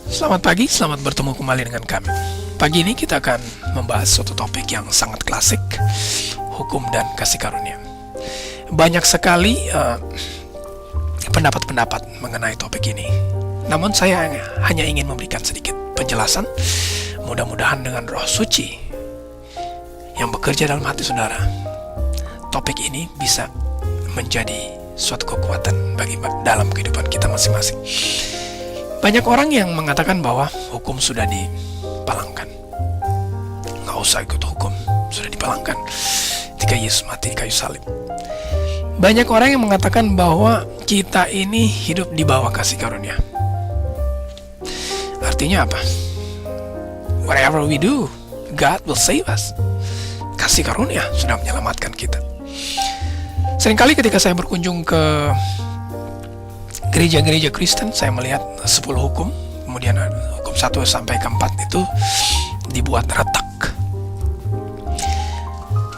Selamat pagi, selamat bertemu kembali dengan kami. Pagi ini kita akan membahas suatu topik yang sangat klasik, hukum dan kasih karunia. Banyak sekali pendapat-pendapat mengenai topik ini. Namun saya hanya ingin memberikan sedikit penjelasan, mudah-mudahan dengan Roh Suci yang bekerja dalam hati saudara, topik ini bisa menjadi suatu kekuatan bagi dalam kehidupan kita masing-masing. Banyak orang yang mengatakan bahwa hukum sudah dipalangkan. Nggak usah ikut hukum, sudah dipalangkan ketika Yesus mati di kayu salib. Banyak orang yang mengatakan bahwa kita ini hidup di bawah kasih karunia. Artinya apa? Whatever we do, God will save us. Kasih karunia sudah menyelamatkan kita. Seringkali ketika saya berkunjung ke gereja-gereja Kristen, saya melihat 10 hukum, kemudian hukum 1 sampai ke 4 itu dibuat retak.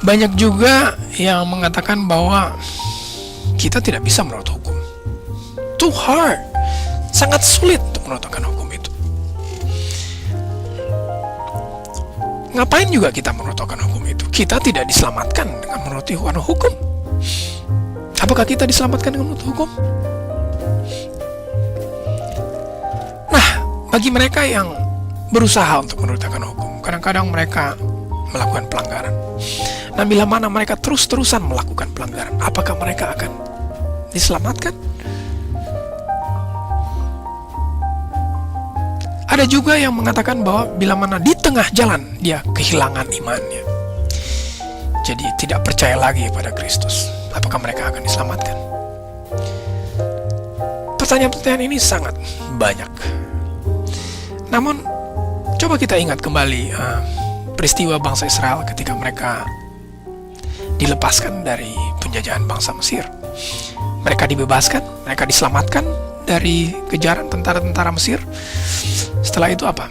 Banyak juga yang mengatakan bahwa kita tidak bisa menurut hukum. Too hard, sangat sulit untuk menurutkan hukum itu. Ngapain juga kita menurutkan hukum itu? Kita tidak diselamatkan dengan menuruti hukum. Apakah kita diselamatkan dengan menuruti hukum? Nah, bagi mereka yang berusaha untuk menurutkan hukum, kadang-kadang mereka melakukan pelanggaran. Nah, bila mana mereka terus-terusan melakukan pelanggaran, apakah mereka akan diselamatkan? Ada juga yang mengatakan bahwa bila mana di tengah jalan dia kehilangan imannya, jadi tidak percaya lagi pada Kristus, apakah mereka akan diselamatkan? Pertanyaan-pertanyaan ini sangat banyak. Namun, coba kita ingat kembali peristiwa bangsa Israel ketika mereka dilepaskan dari penjajahan bangsa Mesir. Mereka dibebaskan, mereka diselamatkan dari kejaran tentara-tentara Mesir. Setelah itu apa?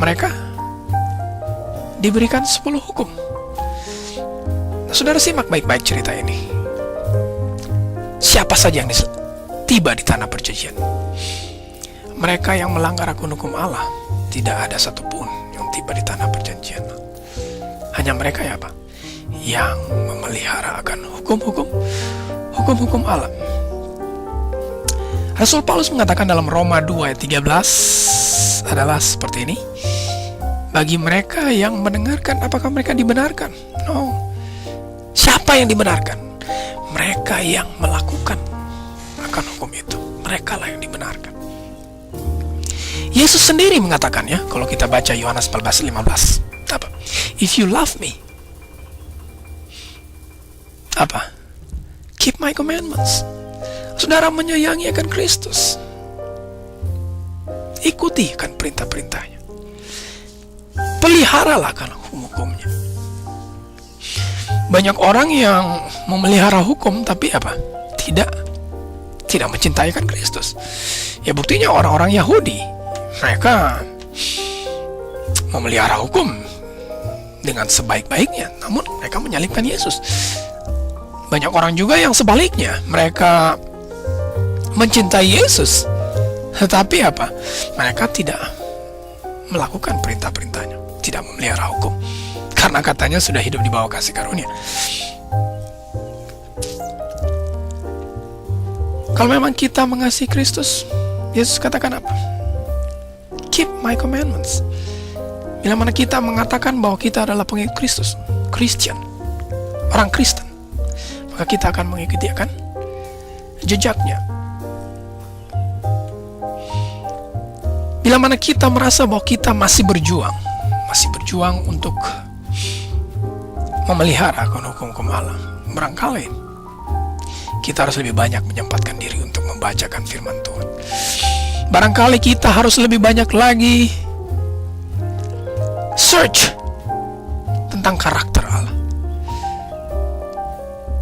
Mereka diberikan 10 hukum. Nah, saudara simak baik-baik cerita ini. Siapa saja yang tiba di tanah perjanjian? Mereka yang melanggar hukum Allah, tidak ada satupun yang tiba di tanah perjanjian. Hanya mereka ya Pak, yang memelihara akan hukum-hukum Allah. Rasul Paulus mengatakan dalam Roma 2 ayat 13 adalah seperti ini. Bagi mereka yang mendengarkan, apakah mereka dibenarkan? No. Siapa yang dibenarkan? Mereka yang melakukan akan hukum itu. Mereka lah yang dibenarkan. Yesus sendiri mengatakannya, kalau kita baca Yohanes 14:15. Apa? If you love me, apa? Keep my commandments. Saudara menyayangi akan Kristus, ikuti akan perintah-perintahnya, peliharalah akan hukum-hukumnya. Banyak orang yang memelihara hukum tapi apa? Tidak mencintai akan Kristus. Ya buktinya orang-orang Yahudi, mereka memelihara hukum dengan sebaik-baiknya, namun mereka menyalibkan Yesus. Banyak orang juga yang sebaliknya, mereka mencintai Yesus, tetapi apa? Mereka tidak melakukan perintah-perintahnya, tidak memelihara hukum, karena katanya sudah hidup di bawah kasih karunia. Kalau memang kita mengasihi Kristus, Yesus katakan apa? Keep my commandments. Bila mana kita mengatakan bahwa kita adalah pengikut Kristus, Christian, orang Kristen, maka kita akan mengikuti akan jejaknya. Bila mana kita merasa bahwa kita masih berjuang untuk memelihara hukum-hukum Allah, barangkali kita harus lebih banyak menyempatkan diri untuk membacakan firman Tuhan. Barangkali kita harus lebih banyak lagi search tentang karakter Allah.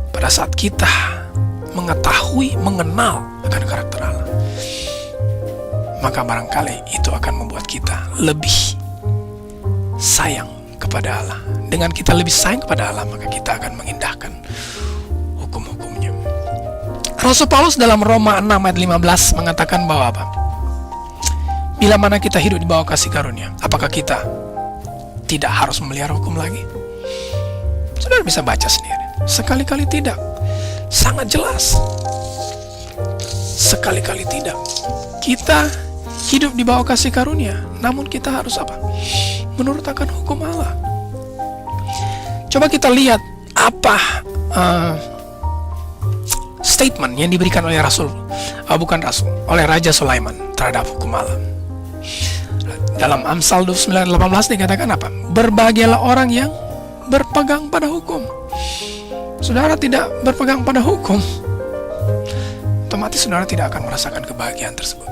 Pada saat kita mengetahui, mengenal akan karakter Allah, maka barangkali itu akan membuat kita lebih sayang kepada Allah. Dengan kita lebih sayang kepada Allah, maka kita akan mengindahkan Rasul Paulus dalam Roma 6 ayat 15 mengatakan bahwa apa? Bila mana kita hidup di bawah kasih karunia, apakah kita tidak harus memelihara hukum lagi? Saudara bisa baca sendiri. Sekali-kali tidak. Sangat jelas. Sekali-kali tidak. Kita hidup di bawah kasih karunia, namun kita harus apa? Menurut akan hukum Allah. Coba kita lihat apa statement yang diberikan oleh oleh Raja Sulaiman terhadap hukum Allah. Dalam Amsal 29:18 dikatakan apa? Berbahagialah orang yang berpegang pada hukum. Saudara tidak berpegang pada hukum, otomatis saudara tidak akan merasakan kebahagiaan tersebut.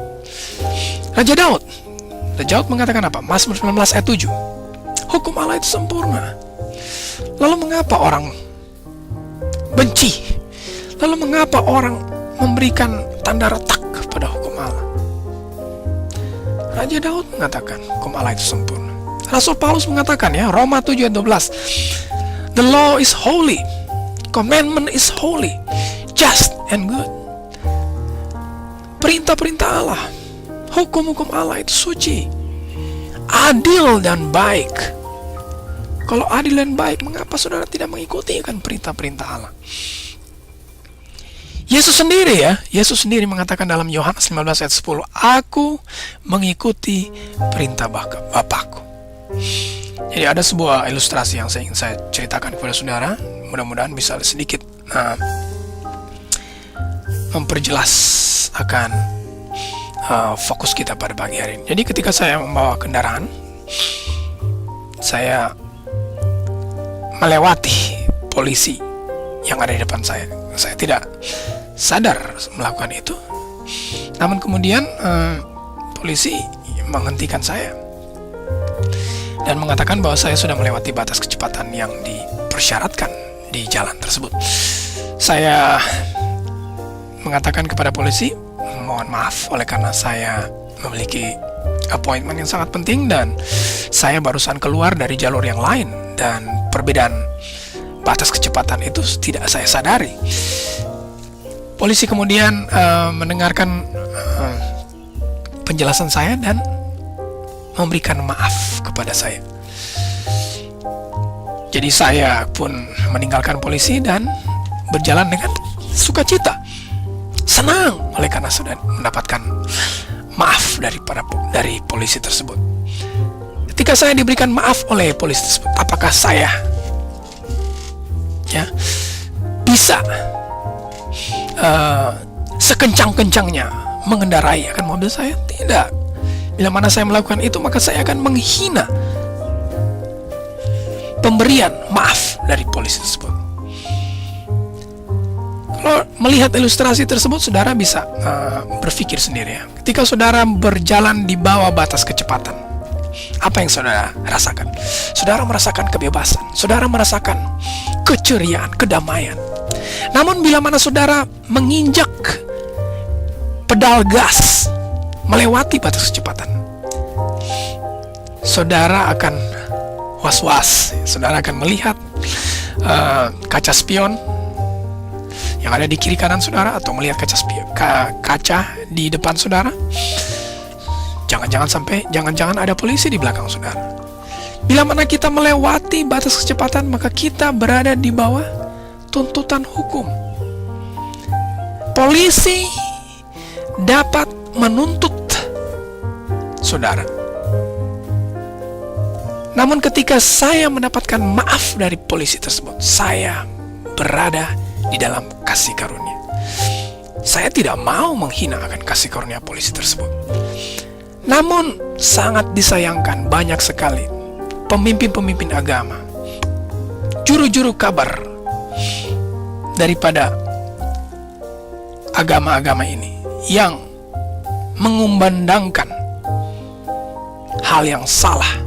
Raja Daud mengatakan apa? Mazmur 19 ayat 7. Hukum Allah itu sempurna. Lalu mengapa orang benci? Lalu mengapa orang memberikan tanda retak kepada hukum Allah? Raja Daud mengatakan hukum Allah itu sempurna. Rasul Paulus mengatakan ya, Roma 7 ayat 12. The law is holy, commandment is holy, just and good. Perintah-perintah Allah, hukum-hukum Allah itu suci, adil dan baik. Kalau adil dan baik, mengapa saudara tidak mengikuti kan perintah-perintah Allah? Yesus sendiri mengatakan dalam Yohanes 15 ayat 10, Aku mengikuti perintah Bapakku. Jadi ada sebuah ilustrasi yang ingin saya ceritakan kepada saudara. Mudah-mudahan bisa sedikit memperjelas akan fokus kita pada pagi hari ini. Jadi ketika saya membawa kendaraan, saya melewati polisi yang ada di depan saya. Saya tidak sadar melakukan itu. Namun kemudian polisi menghentikan saya dan mengatakan bahwa saya sudah melewati batas kecepatan yang dipersyaratkan di jalan tersebut. Saya mengatakan kepada polisi, mohon maaf oleh karena saya memiliki appointment yang sangat penting dan saya barusan keluar dari jalur yang lain dan perbedaan batas kecepatan itu tidak saya sadari. Polisi kemudian mendengarkan penjelasan saya dan memberikan maaf kepada saya. Jadi saya pun meninggalkan polisi dan berjalan dengan sukacita, senang oleh karena sudah mendapatkan maaf dari polisi tersebut. Ketika saya diberikan maaf oleh polisi tersebut, apakah saya bisa sekencang-kencangnya mengendarai akan mobil saya? Tidak. Bila mana saya melakukan itu, maka saya akan menghina pemberian maaf dari polisi tersebut. Kalau melihat ilustrasi tersebut, saudara bisa berpikir sendiri ya. Ketika saudara berjalan di bawah batas kecepatan, apa yang saudara rasakan? Saudara merasakan kebebasan, saudara merasakan keceriaan, kedamaian. Namun bila mana saudara menginjak pedal gas melewati batas kecepatan, saudara akan was-was. Saudara akan melihat kaca spion yang ada di kiri kanan saudara, atau melihat kaca di depan saudara. Jangan-jangan ada polisi di belakang saudara. Bila mana kita melewati batas kecepatan, maka kita berada di bawah tuntutan hukum. Polisi dapat menuntut saudara. Namun ketika saya mendapatkan maaf dari polisi tersebut, saya berada di dalam kasih karunia. Saya tidak mau menghina akan kasih karunia polisi tersebut. Namun sangat disayangkan, banyak sekali pemimpin-pemimpin agama, juru-juru kabar daripada agama-agama ini yang mengumandangkan hal yang salah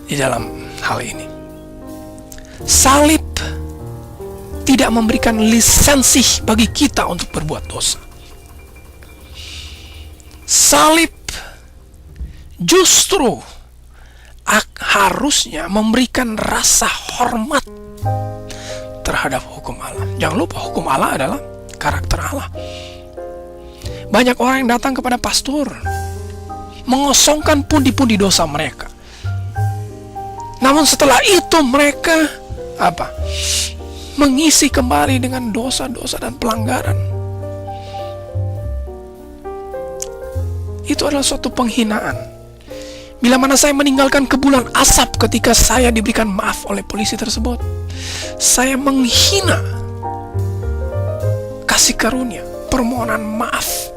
di dalam hal ini. Salib tidak memberikan lisensi bagi kita untuk berbuat dosa. Salib justru harusnya memberikan rasa hormat terhadap hukum Allah. Jangan lupa, hukum Allah adalah karakter Allah. Banyak orang yang datang kepada pastor, mengosongkan pundi-pundi dosa mereka. Namun setelah itu mereka mengisi kembali dengan dosa-dosa dan pelanggaran. Itu adalah suatu penghinaan. Bila mana saya meninggalkan kepulan asap ketika saya diberikan maaf oleh polisi tersebut, saya menghina kasih karunia, permohonan maaf,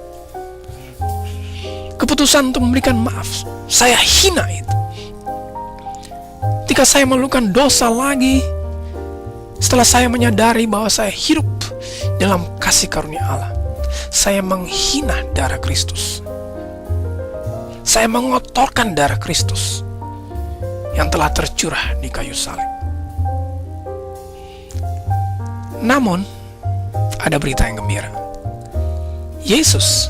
keputusan untuk memberikan maaf. Saya hina itu. Ketika saya melakukan dosa lagi, setelah saya menyadari bahwa saya hidup dalam kasih karunia Allah, saya menghina darah Kristus. Saya mengotorkan darah Kristus yang telah tercurah di kayu salib. Namun, ada berita yang gembira. Yesus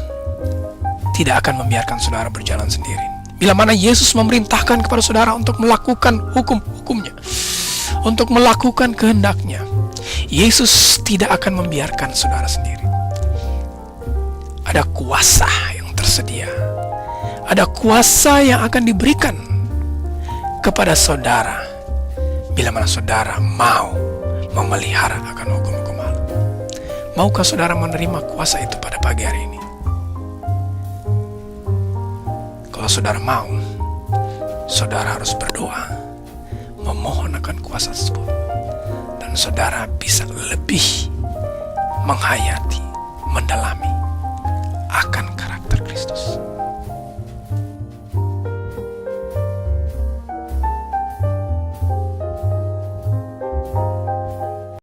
tidak akan membiarkan saudara berjalan sendiri. Bila mana Yesus memerintahkan kepada saudara untuk melakukan hukum-hukumnya, untuk melakukan kehendaknya, Yesus tidak akan membiarkan saudara sendiri. Ada kuasa yang tersedia. Ada kuasa yang akan diberikan kepada saudara bila mana saudara mau memelihara akan hukum-hukum Allah. Maukah saudara menerima kuasa itu pada pagi hari ini? Kalau saudara mau, saudara harus berdoa, memohon akan kuasa tersebut, dan saudara bisa lebih menghayati, mendalami akan karakter Kristus.